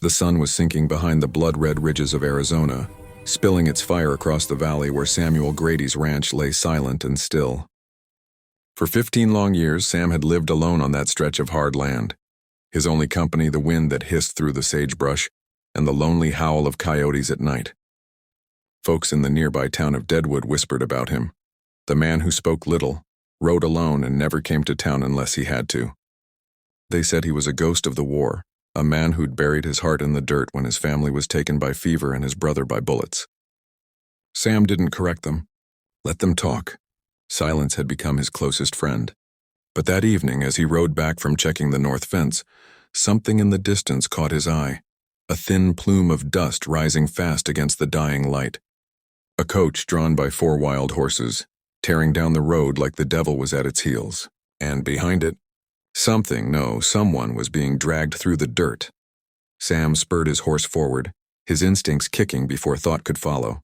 The sun was sinking behind the blood-red ridges of Arizona, spilling its fire across the valley where Samuel Grady's ranch lay silent and still. For 15 long years, Sam had lived alone on that stretch of hard land. His only company the wind that hissed through the sagebrush and the lonely howl of coyotes at night. Folks in the nearby town of Deadwood whispered about him. The man who spoke little, rode alone, and never came to town unless he had to. They said he was a ghost of the war, a man who'd buried his heart in the dirt when his family was taken by fever and his brother by bullets. Sam didn't correct them. Let them talk. Silence had become his closest friend. But that evening, as he rode back from checking the north fence, something in the distance caught his eye, a thin plume of dust rising fast against the dying light. A coach drawn by 4 wild horses, tearing down the road like the devil was at its heels, and behind it, someone was being dragged through the dirt. Sam spurred his horse forward, his instincts kicking before thought could follow.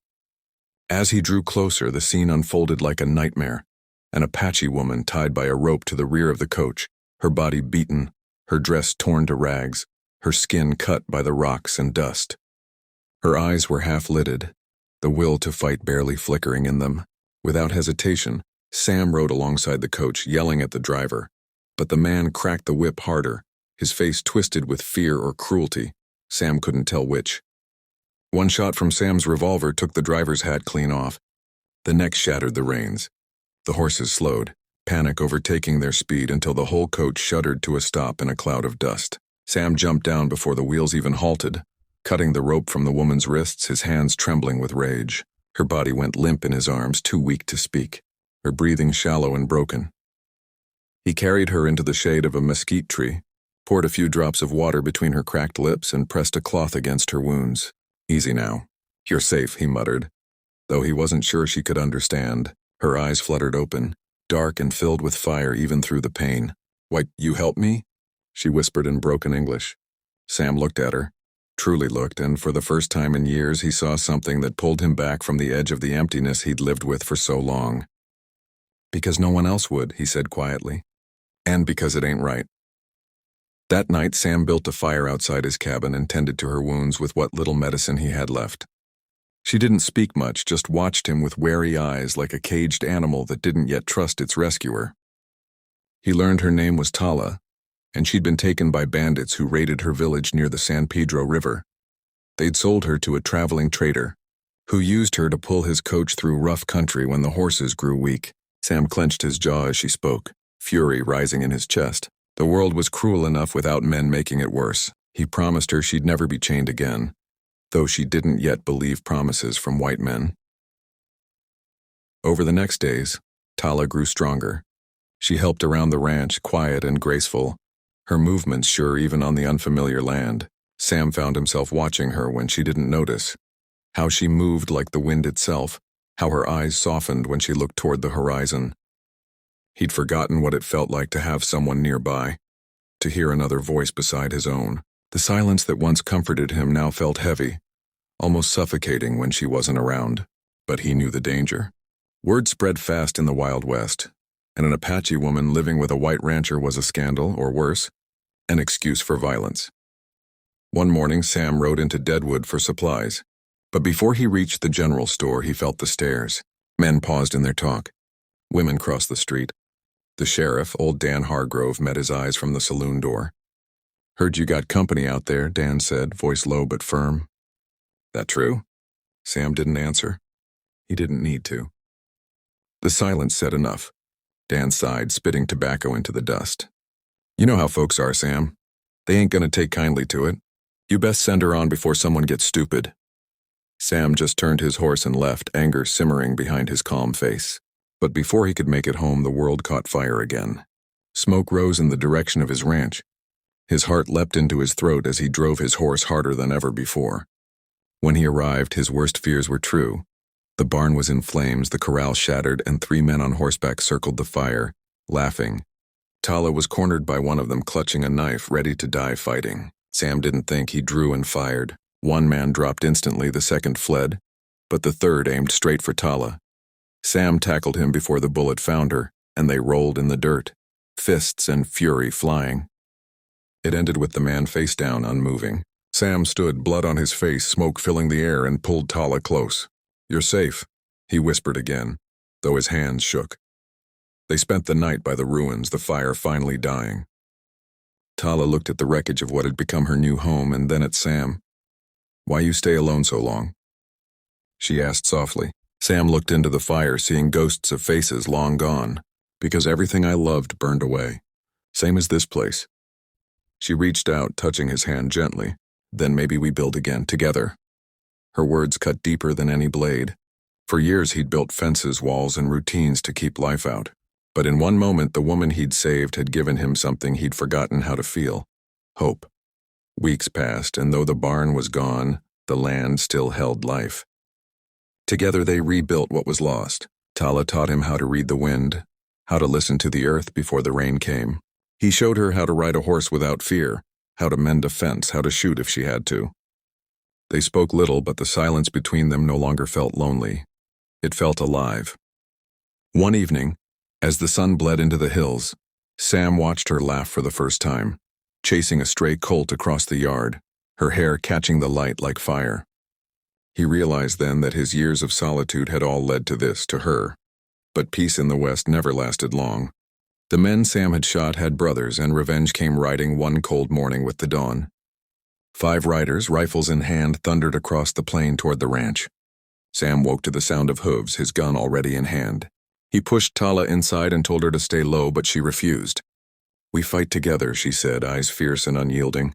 As he drew closer, the scene unfolded like a nightmare. An Apache woman tied by a rope to the rear of the coach, her body beaten, her dress torn to rags, her skin cut by the rocks and dust. Her eyes were half-lidded, the will to fight barely flickering in them. Without hesitation, Sam rode alongside the coach, yelling at the driver. But the man cracked the whip harder, his face twisted with fear or cruelty. Sam couldn't tell which. One shot from Sam's revolver took the driver's hat clean off. The next shattered the reins. The horses slowed, panic overtaking their speed until the whole coach shuddered to a stop in a cloud of dust. Sam jumped down before the wheels even halted, cutting the rope from the woman's wrists, his hands trembling with rage. Her body went limp in his arms, too weak to speak, her breathing shallow and broken. He carried her into the shade of a mesquite tree, poured a few drops of water between her cracked lips, and pressed a cloth against her wounds. "Easy now. You're safe," he muttered, though he wasn't sure she could understand. Her eyes fluttered open, dark and filled with fire even through the pain. "Why, you help me?" she whispered in broken English. Sam looked at her, truly looked, and for the first time in years he saw something that pulled him back from the edge of the emptiness he'd lived with for so long. "Because no one else would," he said quietly. "And because it ain't right." That night, Sam built a fire outside his cabin and tended to her wounds with what little medicine he had left. She didn't speak much, just watched him with wary eyes like a caged animal that didn't yet trust its rescuer. He learned her name was Tala, and she'd been taken by bandits who raided her village near the San Pedro River. They'd sold her to a traveling trader, who used her to pull his coach through rough country when the horses grew weak. Sam clenched his jaw as she spoke, fury rising in his chest. The world was cruel enough without men making it worse. He promised her she'd never be chained again, though she didn't yet believe promises from white men. Over the next days, Tala grew stronger. She helped around the ranch, quiet and graceful, her movements sure even on the unfamiliar land. Sam found himself watching her when she didn't notice, how she moved like the wind itself, how her eyes softened when she looked toward the horizon. He'd forgotten what it felt like to have someone nearby, to hear another voice beside his own. The silence that once comforted him now felt heavy, almost suffocating when she wasn't around. But he knew the danger. Word spread fast in the Wild West, and an Apache woman living with a white rancher was a scandal, or worse, an excuse for violence. One morning, Sam rode into Deadwood for supplies, but before he reached the general store, he felt the stares. Men paused in their talk. Women crossed the street. The sheriff, old Dan Hargrove, met his eyes from the saloon door. "Heard you got company out there," Dan said, voice low but firm. "That true?" Sam didn't answer. He didn't need to. The silence said enough. Dan sighed, spitting tobacco into the dust. "You know how folks are, Sam. They ain't gonna take kindly to it. You best send her on before someone gets stupid." Sam just turned his horse and left, anger simmering behind his calm face. But before he could make it home, the world caught fire again. Smoke rose in the direction of his ranch. His heart leapt into his throat as he drove his horse harder than ever before. When he arrived, his worst fears were true. The barn was in flames, the corral shattered, and 3 men on horseback circled the fire, laughing. Tala was cornered by one of them, clutching a knife, ready to die fighting. Sam didn't think. He drew and fired. One man dropped instantly, the second fled, but the third aimed straight for Tala. Sam tackled him before the bullet found her, and they rolled in the dirt, fists and fury flying. It ended with the man face down, unmoving. Sam stood, blood on his face, smoke filling the air, and pulled Tala close. "You're safe," he whispered again, though his hands shook. They spent the night by the ruins, the fire finally dying. Tala looked at the wreckage of what had become her new home and then at Sam. "Why you stay alone so long?" she asked softly. Sam looked into the fire, seeing ghosts of faces long gone. "Because everything I loved burned away. Same as this place." She reached out, touching his hand gently. "Then maybe we build again, together." Her words cut deeper than any blade. For years he'd built fences, walls, and routines to keep life out. But in one moment, the woman he'd saved had given him something he'd forgotten how to feel: hope. Weeks passed, and though the barn was gone, the land still held life. Together they rebuilt what was lost. Tala taught him how to read the wind, how to listen to the earth before the rain came. He showed her how to ride a horse without fear, how to mend a fence, how to shoot if she had to. They spoke little, but the silence between them no longer felt lonely. It felt alive. One evening, as the sun bled into the hills, Sam watched her laugh for the first time, chasing a stray colt across the yard, her hair catching the light like fire. He realized then that his years of solitude had all led to this, to her. But peace in the West never lasted long. The men Sam had shot had brothers, and revenge came riding one cold morning with the dawn. 5 riders, rifles in hand, thundered across the plain toward the ranch. Sam woke to the sound of hooves, his gun already in hand. He pushed Tala inside and told her to stay low, but she refused. "We fight together," she said, eyes fierce and unyielding.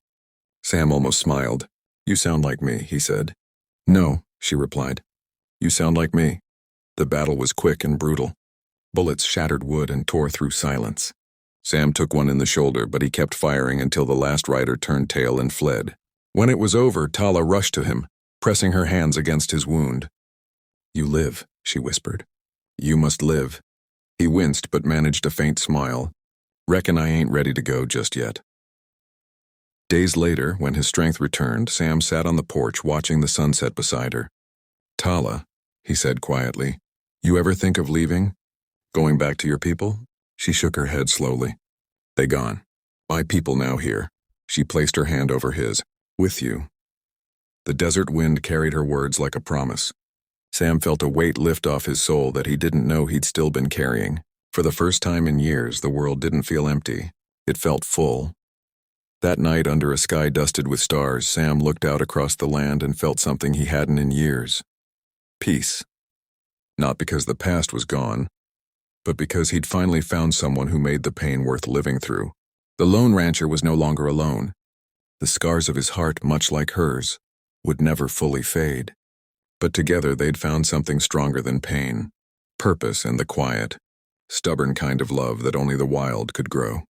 Sam almost smiled. "You sound like me," he said. "No," she replied. "You sound like me." The battle was quick and brutal. Bullets shattered wood and tore through silence. Sam took one in the shoulder, but he kept firing until the last rider turned tail and fled. When it was over, Tala rushed to him, pressing her hands against his wound. "You live," she whispered. "You must live." He winced but managed a faint smile. "Reckon I ain't ready to go just yet." Days later, when his strength returned, Sam sat on the porch watching the sunset beside her. "Tala," he said quietly, "you ever think of leaving? Going back to your people?" She shook her head slowly. "They gone. My people now here." She placed her hand over his. "With you." The desert wind carried her words like a promise. Sam felt a weight lift off his soul that he didn't know he'd still been carrying. For the first time in years, the world didn't feel empty. It felt full. That night, under a sky dusted with stars, Sam looked out across the land and felt something he hadn't in years. Peace. Not because the past was gone, but because he'd finally found someone who made the pain worth living through. The lone rancher was no longer alone. The scars of his heart, much like hers, would never fully fade. But together they'd found something stronger than pain: purpose and the quiet, stubborn kind of love that only the wild could grow.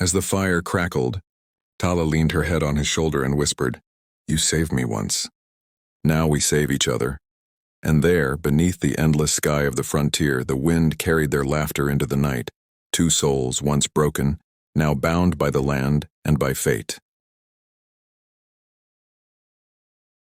As the fire crackled, Tala leaned her head on his shoulder and whispered, "You saved me once. Now we save each other." And there, beneath the endless sky of the frontier, the wind carried their laughter into the night. 2 souls, once broken, now bound by the land and by fate.